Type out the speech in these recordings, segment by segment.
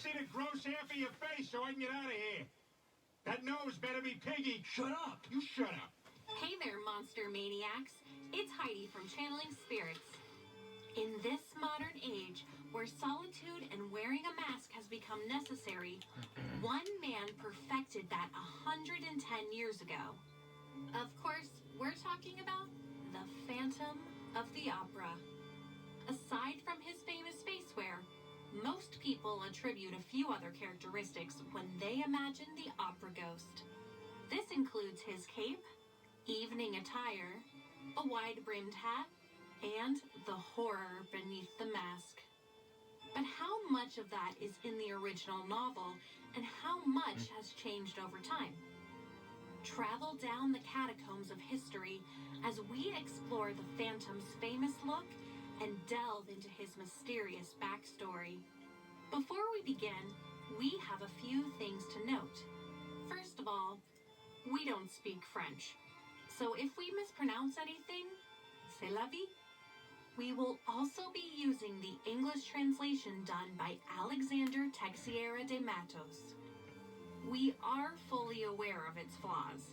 see the gross half of your face so I can get out of here. That nose better be piggy. Shut up. You shut up. Hey there, monster maniacs. It's Heidi from Channeling Spirits. In this modern age, where solitude and wearing a mask has become necessary, one man perfected that 110 years ago. Of course, we're talking about the Phantom of the Opera. Aside from his famous face wear, most people attribute a few other characteristics when they imagine the opera ghost. This includes his cape, evening attire, a wide-brimmed hat, and the horror beneath the mask. But how much of that is in the original novel, and how much has changed over time? Travel down the catacombs of history as we explore the Phantom's famous look and delve into his mysterious backstory. Before we begin, we have a few things to note. First of all, we don't speak French, so if we mispronounce anything, c'est la vie. We will also be using the English translation done by Alexander Teixeira de Matos. We are fully aware of its flaws.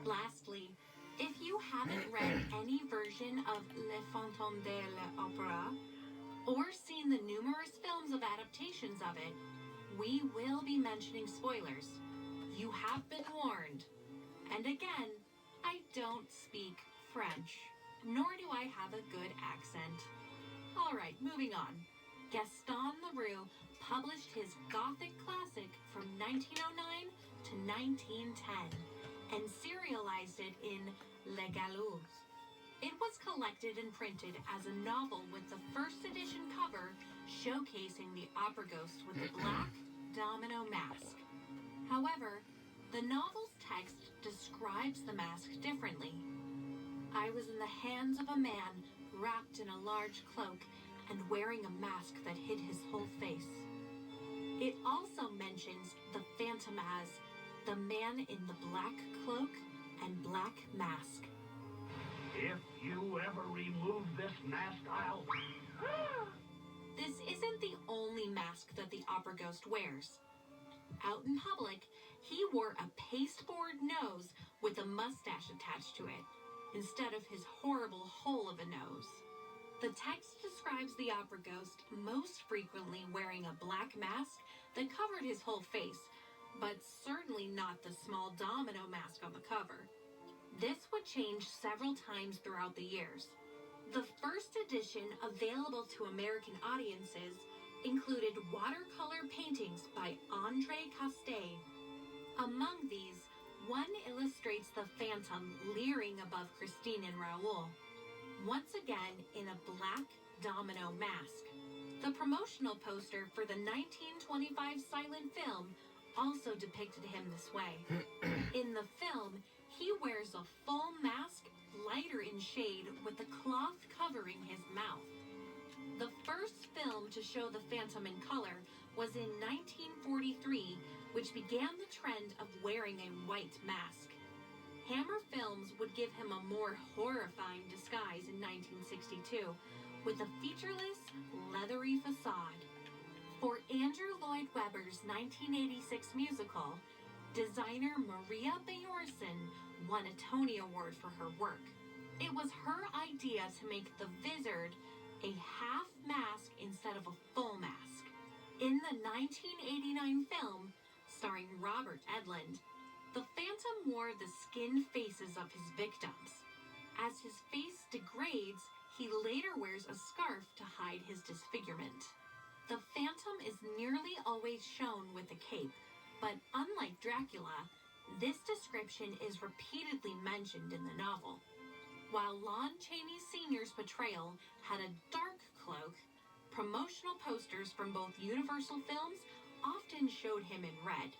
Lastly, if you haven't read any version of Le Fantôme de l'Opéra or seen the numerous films of adaptations of it, we will be mentioning spoilers. You have been warned. And again, I don't speak French, nor do I have a good accent. All right, moving on. Gaston Leroux published his Gothic classic from 1909 to 1910 and serialized it in Les Galous. It was collected and printed as a novel with the first edition cover showcasing the opera ghost with the black domino mask. However, the novel's text describes the mask differently. I was in the hands of a man wrapped in a large cloak and wearing a mask that hid his whole face. It also mentions the Phantom as the man in the black cloak and black mask. If you ever remove this mask, I'll... This isn't the only mask that the opera ghost wears. Out in public, he wore a pasteboard nose with a mustache attached to it, instead of his horrible hole of a nose. The text describes the opera ghost most frequently wearing a black mask that covered his whole face, but certainly not the small domino mask on the cover. This would change several times throughout the years. The first edition available to American audiences included watercolor paintings by André Castet. Among these, one illustrates the Phantom leering above Christine and Raoul, once again in a black domino mask. The promotional poster for the 1925 silent film also depicted him this way. In the film, he wears a full mask, lighter in shade, with the cloth covering his mouth. The first film to show the Phantom in color was in 1943, which began the trend of wearing a white mask. Hammer Films would give him a more horrifying disguise in 1962, with a featureless, leathery facade. For Andrew Lloyd Webber's 1986 musical, designer Maria Bjornson won a Tony Award for her work. It was her idea to make the Vizard a half mask instead of a full mask. In the 1989 film, starring Robert Edlund, the Phantom wore the skinned faces of his victims. As his face degrades, he later wears a scarf to hide his disfigurement. The Phantom is nearly always shown with a cape, but unlike Dracula, this description is repeatedly mentioned in the novel. While Lon Chaney Sr.'s portrayal had a dark cloak, promotional posters from both Universal Films often showed him in red.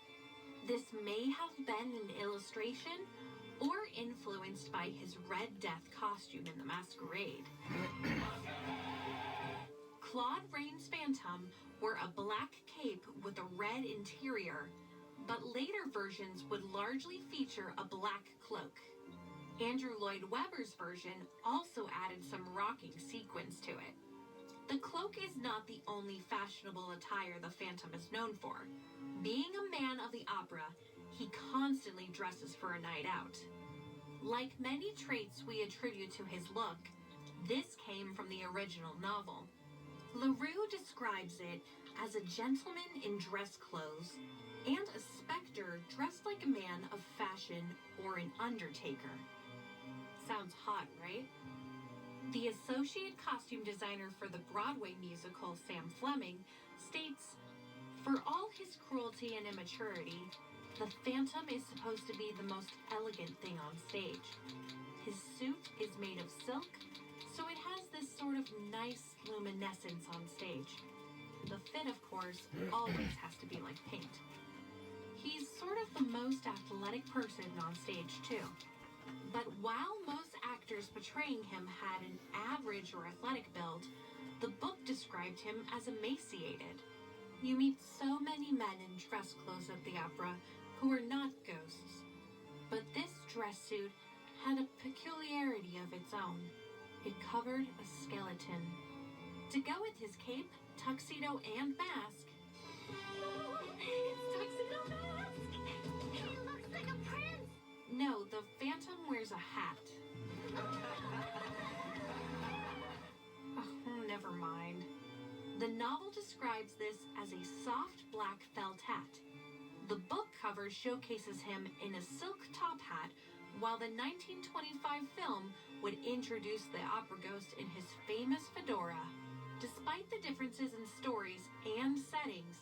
This may have been an illustration or influenced by his Red Death costume in The Masquerade. Claude Rains' Phantom wore a black cape with a red interior, but later versions would largely feature a black cloak. Andrew Lloyd Webber's version also added some rocking sequins to it. The cloak silk is not the only fashionable attire the Phantom is known for. Being a man of the opera, he constantly dresses for a night out. Like many traits we attribute to his look, this came from the original novel. LaRue describes it as a gentleman in dress clothes and a specter dressed like a man of fashion or an undertaker. Sounds hot, right? The associate costume designer for the Broadway musical, Sam Fleming, states, "For all his cruelty and immaturity, the Phantom is supposed to be the most elegant thing on stage. His suit is made of silk, so it has this sort of nice luminescence on stage. The fit, of course, always has to be like paint. He's sort of the most athletic person on stage, too. But while most actors portraying him had an average or athletic build, the book described him as emaciated. You meet so many men in dress clothes at the opera who are not ghosts. But this dress suit had a peculiarity of its own. It covered a skeleton. To go with his cape, tuxedo, and mask, It's Tuxedo Mask! He looks like a prince! no, the Phantom wears a hat. Oh, never mind. The novel describes this as a soft black felt hat. The book cover showcases him in a silk top hat, while the 1925 film would introduce the opera ghost in his famous fedora. Despite the differences in stories and settings,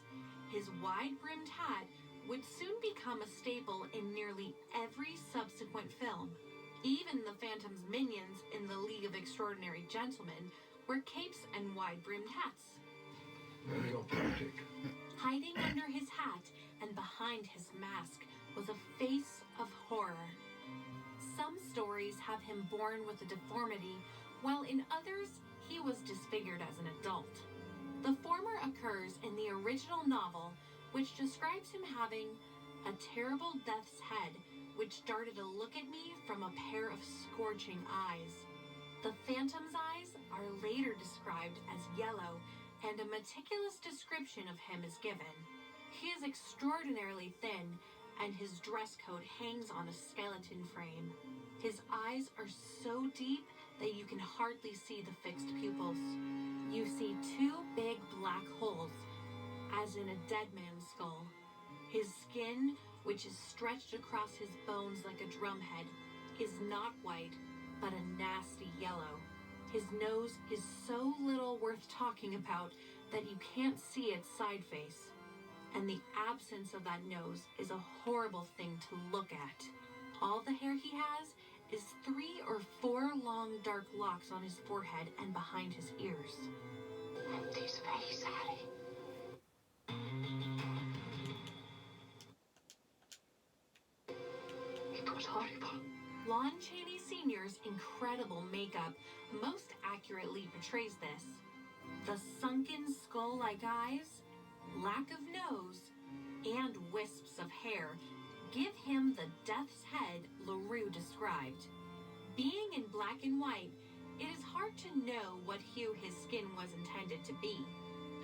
his wide-brimmed hat would soon become a staple in nearly every subsequent film. Even the Phantom's minions in the League of Extraordinary Gentlemen wear capes and wide-brimmed hats. Very authentic. Hiding under his hat and behind his mask was a face of horror. Some stories have him born with a deformity, while in others, he was disfigured as an adult. The former occurs in the original novel, which describes him having a terrible death's head, which darted a look at me from a pair of scorching eyes. The Phantom's eyes are later described as yellow, and a meticulous description of him is given. He is extraordinarily thin, and his dress coat hangs on a skeleton frame. His eyes are so deep that you can hardly see the fixed pupils. You see two big black holes, as in a dead man's skull. His skin, which is stretched across his bones like a drumhead, is not white, but a nasty yellow. His nose is so little worth talking about that you can't see its side face. And the absence of that nose is a horrible thing to look at. All the hair he has is 3 or 4 long dark locks on his forehead and behind his ears. And his face, Harry. It was horrible. Lon Chaney Sr.'s incredible makeup most accurately portrays this. The sunken skull-like eyes, lack of nose, and wisps of hair give him the death's head LaRue described. Being in black and white, it is hard to know what hue his skin was intended to be.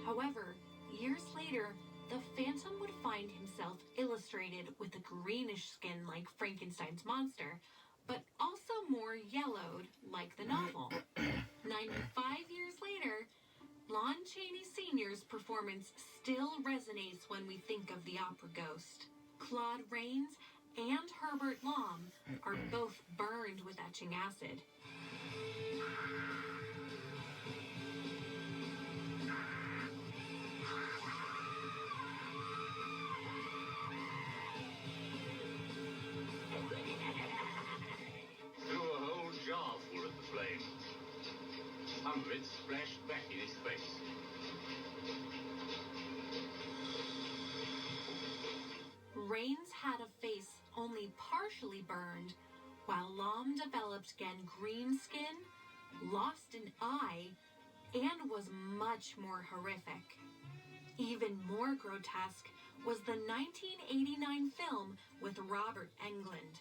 However, years later, the Phantom would find himself illustrated with a greenish skin like Frankenstein's monster, but also more yellowed like the novel. 95 years later, Lon Chaney Sr.'s performance still resonates when we think of the opera ghost. Claude Rains and Herbert Lom are both burned with etching acid. Threw a whole jar full of the flame. Some of it splashed back in his face. Rains had a face only partially burned, while Lom developed gangrene skin, lost an eye, and was much more horrific. Even more grotesque was the 1989 film with Robert Englund.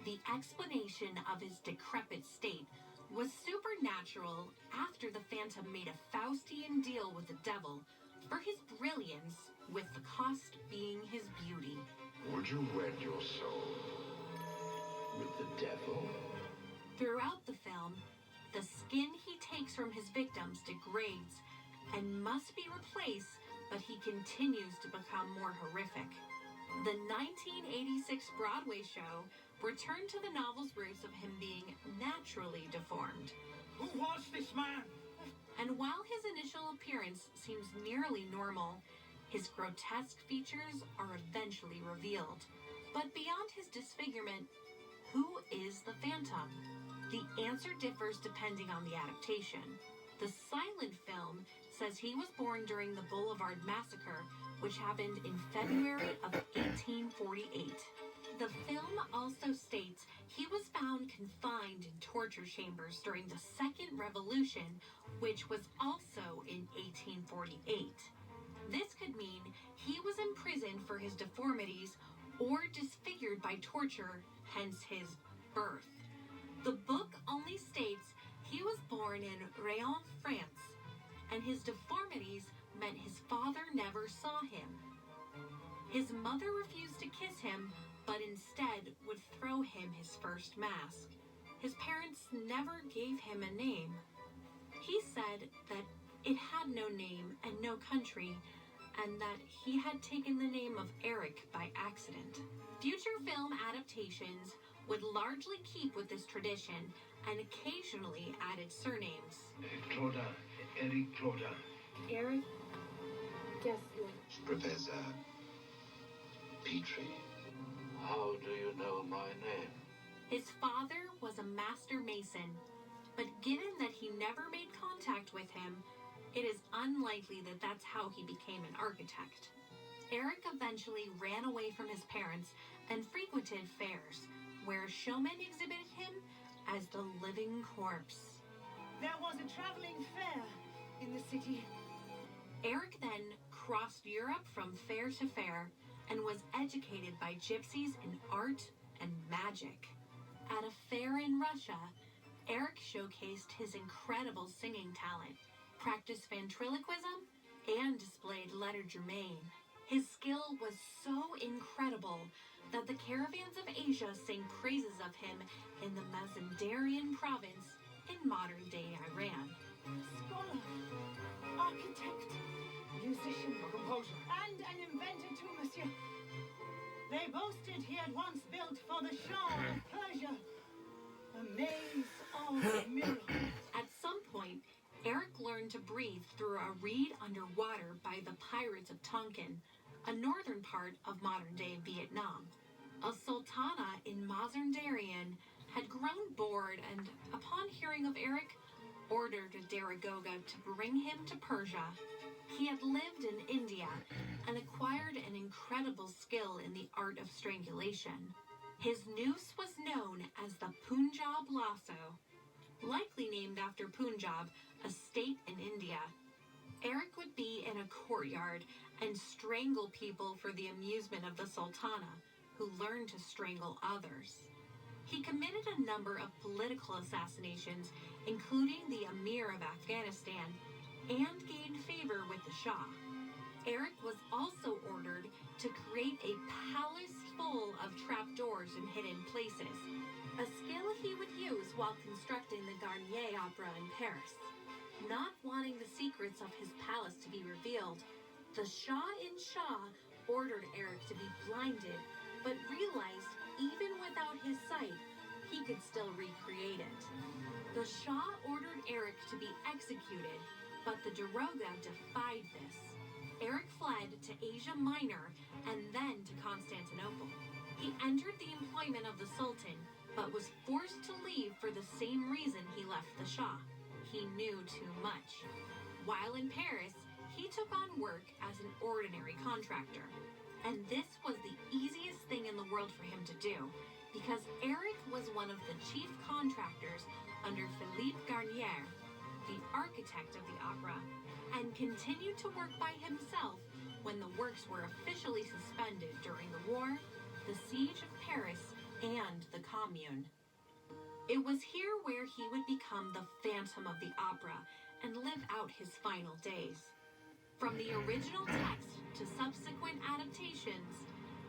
The explanation of his decrepit state was supernatural after the Phantom made a Faustian deal with the devil for his brilliance, with the cost being his beauty. Would you wed your soul with the devil? Throughout the film, the skin he takes from his victims degrades and must be replaced, but he continues to become more horrific. The 1986 Broadway show returned to the novel's roots of him being naturally deformed. Who was this man? And while his initial appearance seems nearly normal, his grotesque features are eventually revealed. But beyond his disfigurement, who is the Phantom? The answer differs depending on the adaptation. The silent film says he was born during the Boulevard Massacre, which happened in February of 1848. The film also states he was found confined in torture chambers during the Second Revolution, which was also in 1848. This could mean he was imprisoned for his deformities or disfigured by torture, hence his birth. The book only states he was born in Rayon, France, and his deformities meant his father never saw him. His mother refused to kiss him, but instead would throw him his first mask. His parents never gave him a name. He said that it had no name and no country, and that he had taken the name of Eric by accident. Future film adaptations would largely keep with this tradition and occasionally added surnames. Claude, Eric Claude. Eric Gessler. Professor Petrie. How do you know my name? His father was a master mason, but given that he never made contact with him, it is unlikely that that's how he became an architect. Eric eventually ran away from his parents and frequented fairs, where showmen exhibited him as the living corpse. There was a traveling fair in the city. Eric then crossed Europe from fair to fair and was educated by gypsies in art and magic. At a fair in Russia, Eric showcased his incredible singing talent, practiced ventriloquism, and displayed legerdemain. His skill was so incredible that the caravans of Asia sing praises of him in the Mazandarian province in modern-day Iran. Scholar, architect, musician, Composer. and an inventor too, monsieur. They boasted he had once built for the Shah of Persia a maze of miracles. At some point, Eric learned to breathe through a reed underwater by the pirates of Tonkin, a northern part of modern-day Vietnam. A sultana in Mazandarian had grown bored and, upon hearing of Eric, ordered Daragoga to bring him to Persia. He had lived in India and acquired an incredible skill in the art of strangulation. His noose was known as the Punjab lasso, likely named after Punjab, a state in India. Eric would be in a courtyard and strangle people for the amusement of the sultana, who learned to strangle others. He committed a number of political assassinations, including the Emir of Afghanistan, and gained favor with the Shah. Eric was also ordered to create a palace full of trapdoors in hidden places, a skill he would use while constructing the Garnier Opera in Paris. Not wanting the secrets of his palace to be revealed, the Shah ordered Eric to be blinded, but realized even without his sight, he could still recreate it. The Shah ordered Eric to be executed, but the Daroga defied this. Eric fled to Asia Minor and then to Constantinople. He entered the employment of the Sultan, but was forced to leave for the same reason he left the Shah. He knew too much. While in Paris, he took on work as an ordinary contractor. And this was the easiest thing in the world for him to do, because Eric was one of the chief contractors under Philippe Garnier, the architect of the opera, and continued to work by himself when the works were officially suspended during the war, the siege of Paris, and the Commune. It was here where he would become the Phantom of the Opera and live out his final days. From the original text to subsequent adaptations,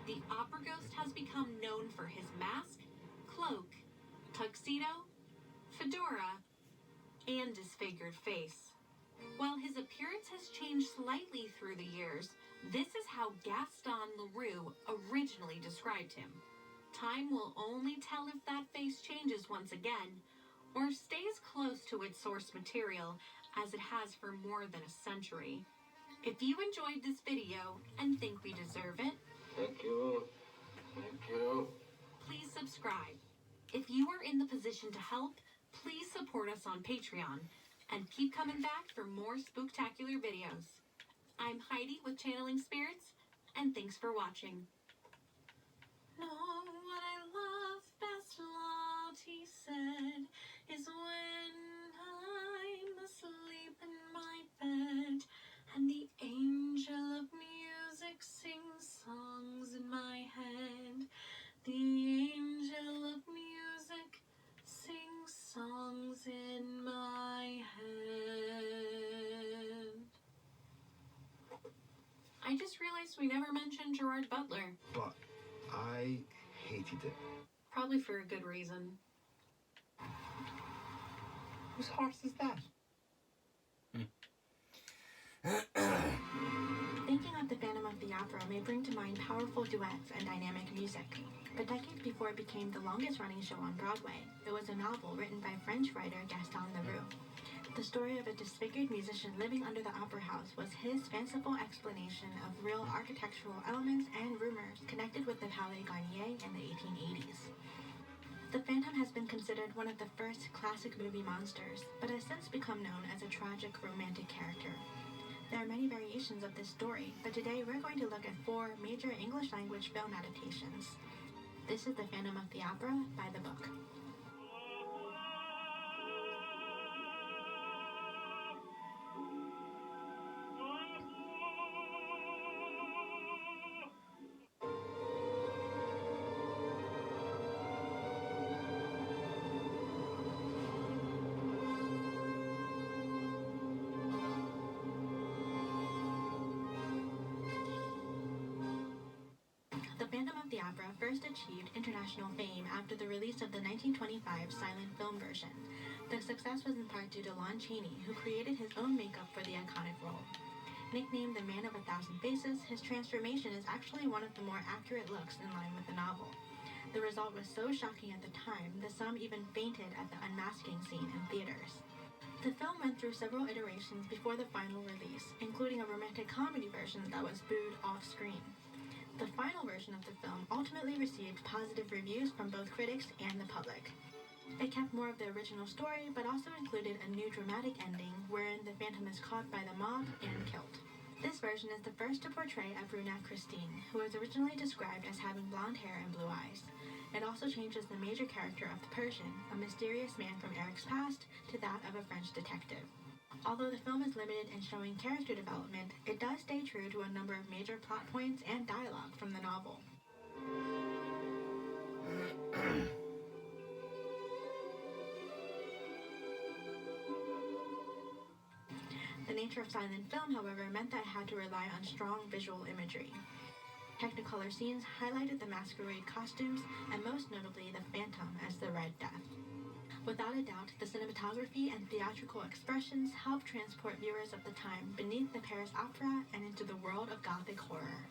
the Opera Ghost has become known for his mask, cloak, tuxedo, fedora, and disfigured face. While his appearance has changed slightly through the years, this is how Gaston Leroux originally described him. Time will only tell if that face changes once again, or stays close to its source material as it has for more than a century. If you enjoyed this video and think we deserve it, Thank you. Thank you. please subscribe. If you are in the position to help, please support us on Patreon and keep coming back for more spooktacular videos. I'm Heidi with Channeling Spirits, and thanks for watching. No, what I love best, Lottie said, is when I'm asleep in my bed and the angel of music sings songs in my head. The angel of music sings songs in my head. I just realized we never mentioned Gerard Butler. But I hated it. Probably for a good reason. Whose horse is that? Thinking of the Phantom of the Opera may bring to mind powerful duets and dynamic music. But decades before it became the longest-running show on Broadway, it was a novel written by French writer Gaston Leroux. The story of a disfigured musician living under the opera house was his fanciful explanation of real architectural elements and rumors connected with the Palais Garnier in the 1880s. The Phantom has been considered one of the first classic movie monsters, but has since become known as a tragic romantic character. There are many variations of this story, but today we're going to look at 4 major English-language film adaptations. This is The Phantom of the Opera by The Book. The Phantom of the Opera first achieved international fame after the release of the 1925 silent film version. The success was in part due to Lon Chaney, who created his own makeup for the iconic role. Nicknamed the Man of a Thousand Faces, his transformation is actually one of the more accurate looks in line with the novel. The result was so shocking at the time that some even fainted at the unmasking scene in theaters. The film went through several iterations before the final release, including a romantic comedy version that was booed off-screen. The final version of the film ultimately received positive reviews from both critics and the public. It kept more of the original story, but also included a new dramatic ending wherein the Phantom is caught by the mob and killed. This version is the first to portray a brunette Christine, who was originally described as having blonde hair and blue eyes. It also changes the major character of the Persian, a mysterious man from Eric's past, to that of a French detective. Although the film is limited in showing character development, it does stay true to a number of major plot points and dialogue from the novel. The nature of silent film, however, meant that it had to rely on strong visual imagery. Technicolor scenes highlighted the masquerade costumes, and most notably the Phantom as the Red Death. Without a doubt, the cinematography and theatrical expressions helped transport viewers of the time beneath the Paris Opera and into the world of Gothic horror.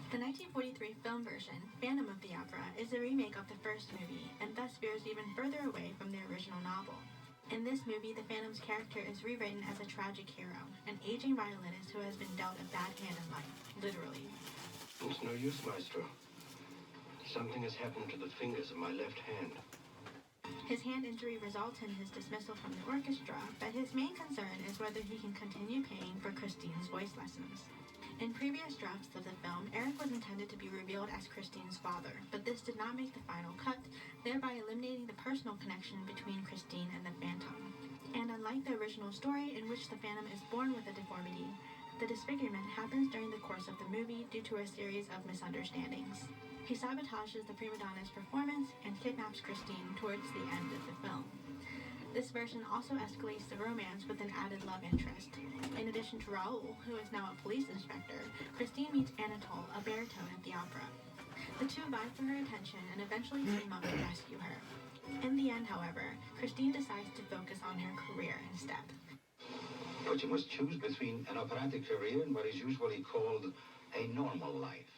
The 1943 film version, Phantom of the Opera, is a remake of the first movie, and thus veers even further away from the original novel. In this movie, the Phantom's character is rewritten as a tragic hero, an aging violinist who has been dealt a bad hand in life, literally. It's no use, Maestro. Something has happened to the fingers of my left hand. His hand injury results in his dismissal from the orchestra, but his main concern is whether he can continue paying for Christine's voice lessons. In previous drafts of the film, Eric was intended to be revealed as Christine's father, but this did not make the final cut, thereby eliminating the personal connection between Christine and the Phantom. And unlike the original story, in which the Phantom is born with a deformity, the disfigurement happens during the course of the movie due to a series of misunderstandings. He sabotages the prima donna's performance and kidnaps Christine towards the end of the film. This version also escalates the romance with an added love interest. In addition to Raoul, who is now a police inspector, Christine meets Anatole, a baritone at the opera. The two vie for her attention and eventually team up to rescue her. In the end, however, Christine decides to focus on her career instead. But you must choose between an operatic career and what is usually called a normal life.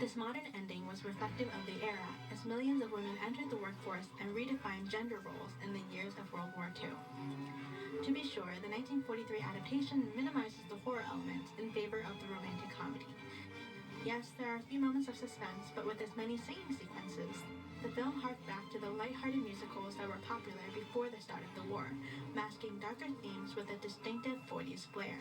This modern ending was reflective of the era, as millions of women entered the workforce and redefined gender roles in the years of World War II. To be sure, the 1943 adaptation minimizes the horror elements in favor of the romantic comedy. Yes, there are a few moments of suspense, but with as many singing sequences, the film harked back to the lighthearted musicals that were popular before the start of the war, masking darker themes with a distinctive 40s flair.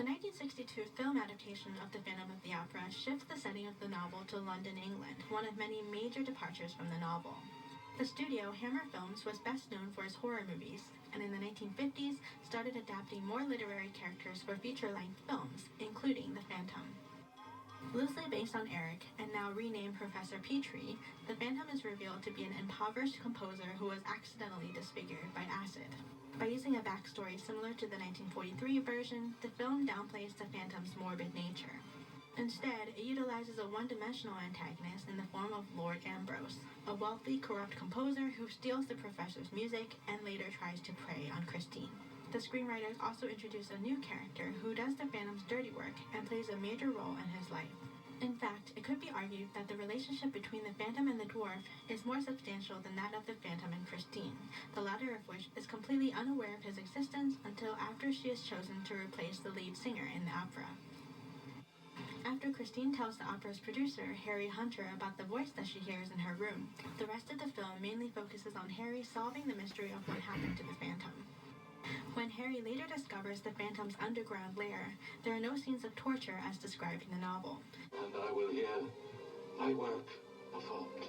The 1962 film adaptation of The Phantom of the Opera shifts the setting of the novel to London, England, one of many major departures from the novel. The studio, Hammer Films, was best known for its horror movies, and in the 1950s started adapting more literary characters for feature-length films, including The Phantom. Loosely based on Eric, and now renamed Professor Petrie, the Phantom is revealed to be an impoverished composer who was accidentally disfigured by acid. By using a backstory similar to the 1943 version, the film downplays the Phantom's morbid nature. Instead, it utilizes a one-dimensional antagonist in the form of Lord Ambrose, a wealthy, corrupt composer who steals the professor's music and later tries to prey on Christine. The screenwriters also introduce a new character who does the Phantom's dirty work and plays a major role in his life. In fact, it could be argued that the relationship between the Phantom and the dwarf is more substantial than that of the Phantom and Christine, the latter of which is completely unaware of his existence until after she is chosen to replace the lead singer in the opera. After Christine tells the opera's producer, Harry Hunter, about the voice that she hears in her room, the rest of the film mainly focuses on Harry solving the mystery of what happened to the Phantom. When Harry later discovers the Phantom's underground lair, there are no scenes of torture as described in the novel. And I will hear my work performed.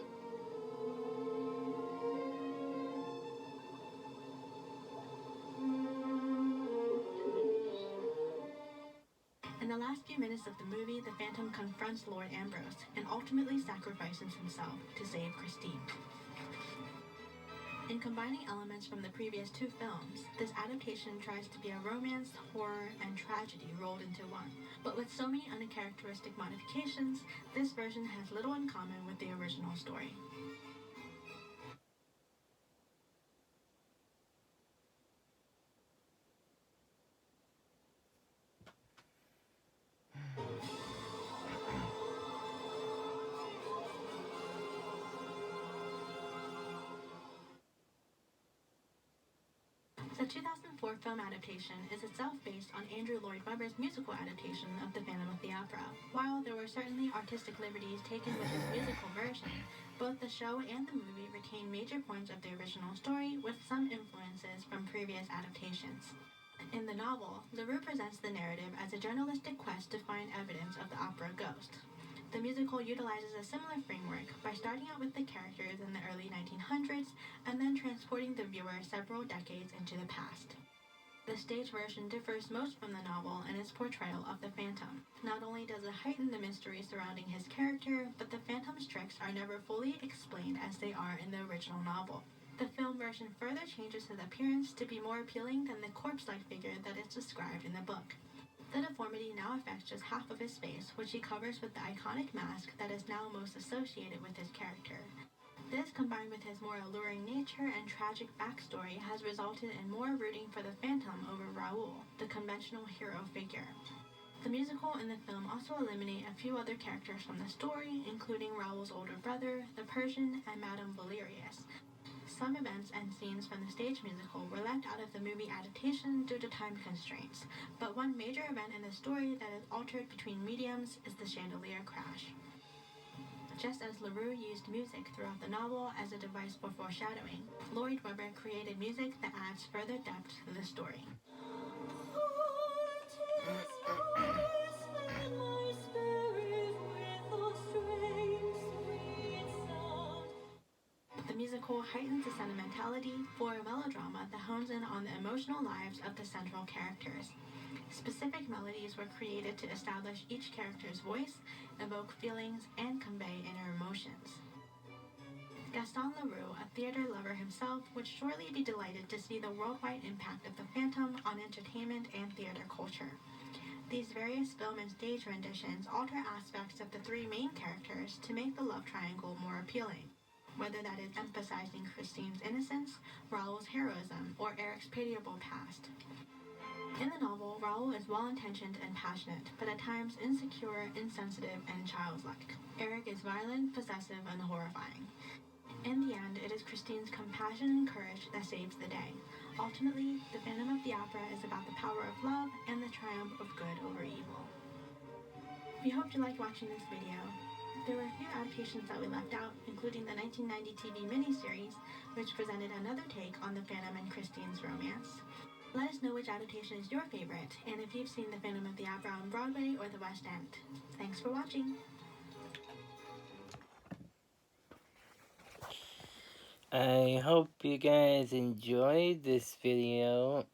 In the last few minutes of the movie, the Phantom confronts Lord Ambrose and ultimately sacrifices himself to save Christine. In combining elements from the previous two films, this adaptation tries to be a romance, horror, and tragedy rolled into one. But with so many uncharacteristic modifications, this version has little in common with the original story. The 2004 film adaptation is itself based on Andrew Lloyd Webber's musical adaptation of The Phantom of the Opera. While there were certainly artistic liberties taken with this musical version, both the show and the movie retain major points of the original story with some influences from previous adaptations. In the novel, LaRue presents the narrative as a journalistic quest to find evidence of the opera ghost. The musical utilizes a similar framework by starting out with the characters in the early 1900s and then transporting the viewer several decades into the past. The stage version differs most from the novel in its portrayal of the Phantom. Not only does it heighten the mystery surrounding his character, but the Phantom's tricks are never fully explained as they are in the original novel. The film version further changes his appearance to be more appealing than the corpse-like figure that is described in the book. The deformity now affects just half of his face, which he covers with the iconic mask that is now most associated with his character. This, combined with his more alluring nature and tragic backstory, has resulted in more rooting for the Phantom over Raoul, the conventional hero figure. The musical and the film also eliminate a few other characters from the story, including Raoul's older brother, the Persian, and Madame Valerius. Some events and scenes from the stage musical were left out of the movie adaptation due to time constraints, but one major event in the story that is altered between mediums is the chandelier crash. Just as LaRue used music throughout the novel as a device for foreshadowing, Lloyd Webber created music that adds further depth to the story. The musical heightens the sentimentality for a melodrama that hones in on the emotional lives of the central characters. Specific melodies were created to establish each character's voice, evoke feelings, and convey inner emotions. Gaston Leroux, a theater lover himself, would surely be delighted to see the worldwide impact of The Phantom on entertainment and theater culture. These various film and stage renditions alter aspects of the three main characters to make the love triangle more appealing, whether that is emphasizing Christine's innocence, Raoul's heroism, or Eric's pitiable past. In the novel, Raoul is well-intentioned and passionate, but at times insecure, insensitive, and childlike. Eric is violent, possessive, and horrifying. In the end, it is Christine's compassion and courage that saves the day. Ultimately, The Phantom of the Opera is about the power of love and the triumph of good over evil. We hope you liked watching this video. There were a few adaptations that we left out, including the 1990 TV miniseries, which presented another take on the Phantom and Christine's romance. Let us know which adaptation is your favorite, and if you've seen The Phantom of the Opera on Broadway or the West End. Thanks for watching! I hope you guys enjoyed this video.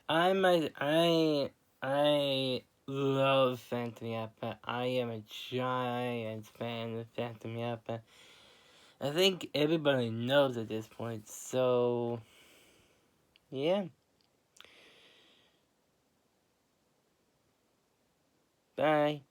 I love Phantom Yappa. I am a giant fan of Phantom Yappa. I think everybody knows at this point, so yeah. Bye.